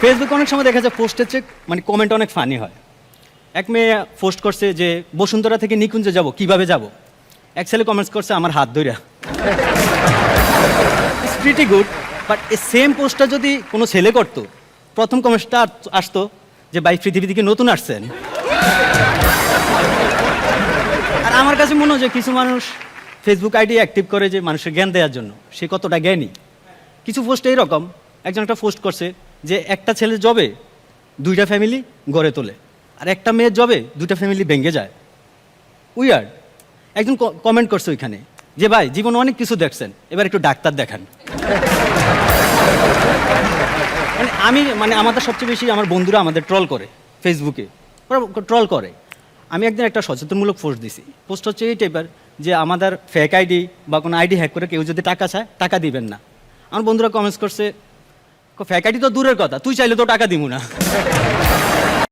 ফেসবুকে অনেক সময় দেখা যায় পোস্টের চেয়ে মানে কমেন্ট অনেক ফানি হয়। এক মেয়ে পোস্ট করছে যে বসুন্ধরা থেকে নিকুঞ্জে যাব, কিভাবে যাব? এক ছেলে কমেন্টস করছে আমার হাত ধইরা। ইটস প্রিটি গুড, বাট এই সেম পোস্টটা যদি কোনো ছেলে করতো, প্রথম কমেন্টসটা আসতো যে ভাই পৃথিবী থেকে নতুন আসছেন। আর আমার কাছে মনে হয় যে কিছু মানুষ ফেসবুক আইডি অ্যাক্টিভ করে যে মানুষের জ্ঞান দেওয়ার জন্য, সে কতটা জ্ঞানী। কিছু পোস্ট এইরকম, একজন একটা পোস্ট করছে যে একটা ছেলে জবে 2টা ফ্যামিলি গড়ে তোলে, আর একটা মেয়ের জবে 2টা ফ্যামিলি ভেঙে যায়। উইয়ার্ড। একজন কমেন্ট করছে ওইখানে যে ভাই জীবনে অনেক কিছু দেখছেন, এবার একটু ডাক্তার দেখান। আমাদের সবচেয়ে বেশি আমার বন্ধুরা আমাদের ট্রল করে ফেসবুকে, ট্রল করে। আমি একদিন একটা সচেতনমূলক পোস্ট দিছি। পোস্ট হচ্ছে এই টাইপের যে আমাদের ফেক আইডি বা কোনো আইডি হ্যাক করে কেউ যদি টাকা চায়, টাকা দিবেন না। আমার বন্ধুরা কমেন্টস করছে ফেক আইডি তো দূরের কথা, তুই চাইলে তো টাকা দিব না।